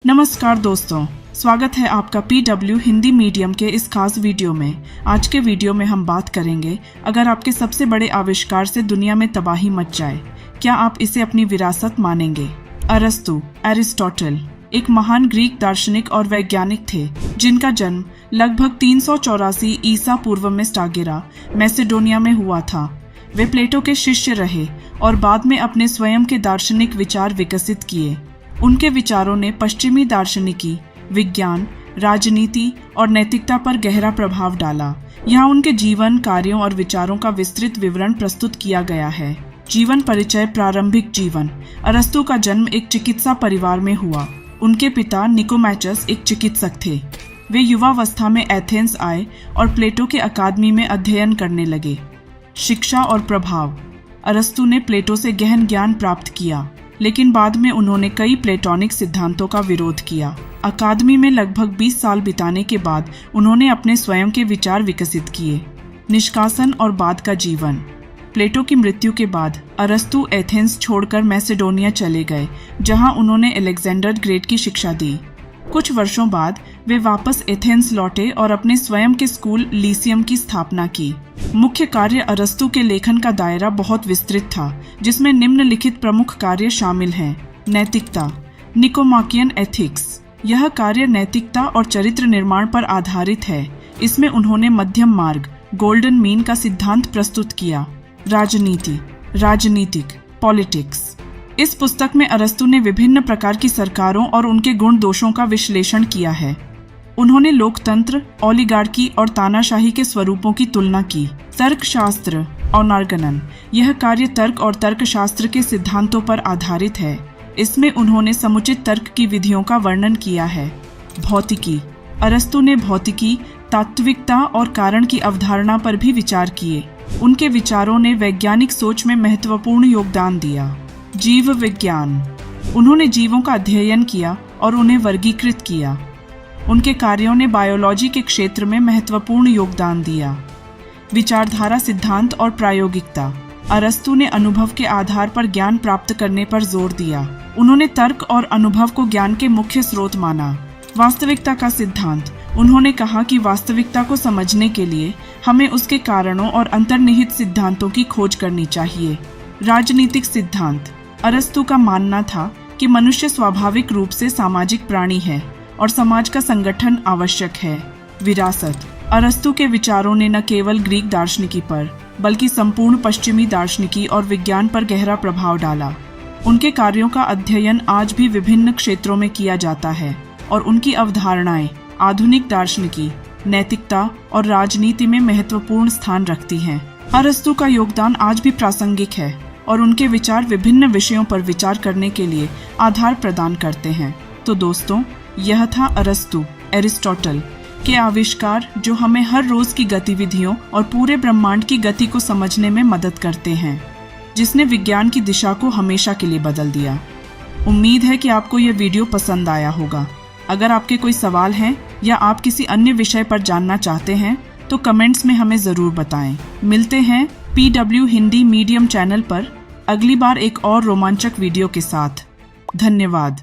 नमस्कार दोस्तों, स्वागत है आपका PW हिंदी मीडियम के इस खास वीडियो में। आज के वीडियो में हम बात करेंगे, अगर आपके सबसे बड़े आविष्कार से दुनिया में तबाही मच जाए, क्या आप इसे अपनी विरासत मानेंगे? अरस्तु, एरिस्टोटल एक महान ग्रीक दार्शनिक और वैज्ञानिक थे, जिनका जन्म लगभग 384 ईसा पूर्व में स्टागिरा, मैसेडोनिया में हुआ था। वे प्लेटो के शिष्य रहे और बाद में अपने स्वयं के दार्शनिक विचार विकसित किए। उनके विचारों ने पश्चिमी दार्शनिकी, विज्ञान, राजनीति और नैतिकता पर गहरा प्रभाव डाला। यहाँ उनके जीवन, कार्यों और विचारों का विस्तृत विवरण प्रस्तुत किया गया है। जीवन परिचय। प्रारंभिक जीवन। अरस्तु का जन्म एक चिकित्सा परिवार में हुआ। उनके पिता निकोमैचस एक चिकित्सक थे। वे युवावस्था में एथेंस आए और प्लेटो के अकादमी में अध्ययन करने लगे। शिक्षा और प्रभाव। अरस्तु ने प्लेटो से गहन ज्ञान प्राप्त किया, लेकिन बाद में उन्होंने कई प्लेटोनिक सिद्धांतों का विरोध किया। अकादमी में लगभग 20 साल बिताने के बाद उन्होंने अपने स्वयं के विचार विकसित किए। निष्कासन और बाद का जीवन। प्लेटो की मृत्यु के बाद अरस्तु एथेंस छोड़कर मैसेडोनिया चले गए, जहां उन्होंने अलेक्जेंडर ग्रेट की शिक्षा दी। कुछ वर्षों बाद वे वापस एथेंस लौटे और अपने स्वयं के स्कूल लीसियम की स्थापना की। मुख्य कार्य। अरस्तु के लेखन का दायरा बहुत विस्तृत था, जिसमें निम्नलिखित प्रमुख कार्य शामिल हैं। नैतिकता, निकोमाकियन एथिक्स। यह कार्य नैतिकता और चरित्र निर्माण पर आधारित है। इसमें उन्होंने मध्यम मार्ग, गोल्डन मीन का सिद्धांत प्रस्तुत किया। राजनीति, राजनीतिक, पॉलिटिक्स। इस पुस्तक में अरस्तु ने विभिन्न प्रकार की सरकारों और उनके गुण दोषों का विश्लेषण किया है। उन्होंने लोकतंत्र, ओलिगार्की और तानाशाही के स्वरूपों की तुलना की। तर्कशास्त्र, ऑर्गेनन। यह कार्य तर्क और तर्कशास्त्र के सिद्धांतों पर आधारित है। इसमें उन्होंने समुचित तर्क की विधियों का वर्णन किया है। भौतिकी। अरस्तु ने भौतिकी, तात्विकता और कारण की अवधारणा पर भी विचार किए। उनके विचारों ने वैज्ञानिक सोच में महत्वपूर्ण योगदान दिया। जीव विज्ञान। उन्होंने जीवों का अध्ययन किया और उन्हें वर्गीकृत किया। उनके कार्यों ने बायोलॉजी के क्षेत्र में महत्वपूर्ण योगदान दिया। विचारधारा, सिद्धांत और प्रायोगिकता। अरस्तु ने अनुभव के आधार पर ज्ञान प्राप्त करने पर जोर दिया। उन्होंने तर्क और अनुभव को ज्ञान के मुख्य स्रोत माना। वास्तविकता का सिद्धांत। उन्होंने कहा कि वास्तविकता को समझने के लिए हमें उसके कारणों और अंतर्निहित सिद्धांतों की खोज करनी चाहिए। राजनीतिक सिद्धांत। अरस्तु का मानना था कि मनुष्य स्वाभाविक रूप से सामाजिक प्राणी है और समाज का संगठन आवश्यक है। विरासत। अरस्तु के विचारों ने न केवल ग्रीक दार्शनिकी पर, बल्कि संपूर्ण पश्चिमी दार्शनिकी और विज्ञान पर गहरा प्रभाव डाला। उनके कार्यों का अध्ययन आज भी विभिन्न क्षेत्रों में किया जाता है और उनकी अवधारणाएं आधुनिक दार्शनिकी, नैतिकता और राजनीति में महत्वपूर्ण स्थान रखती हैं। अरस्तु का योगदान आज भी प्रासंगिक है और उनके विचार विभिन्न विषयों पर विचार करने के लिए आधार प्रदान करते हैं। तो दोस्तों, यह था अरस्तु, एरिस्टोटल के आविष्कार, जो हमें हर रोज की गतिविधियों और पूरे ब्रह्मांड की गति को समझने में मदद करते हैं, जिसने विज्ञान की दिशा को हमेशा के लिए बदल दिया। उम्मीद है कि आपको यह वीडियो पसंद आया होगा। अगर आपके कोई सवाल हैं या आप किसी अन्य विषय पर जानना चाहते हैं, तो कमेंट्स में हमें ज़रूर बताएं। मिलते हैं PW हिंदी मीडियम चैनल पर अगली बार एक और रोमांचक वीडियो के साथ। धन्यवाद।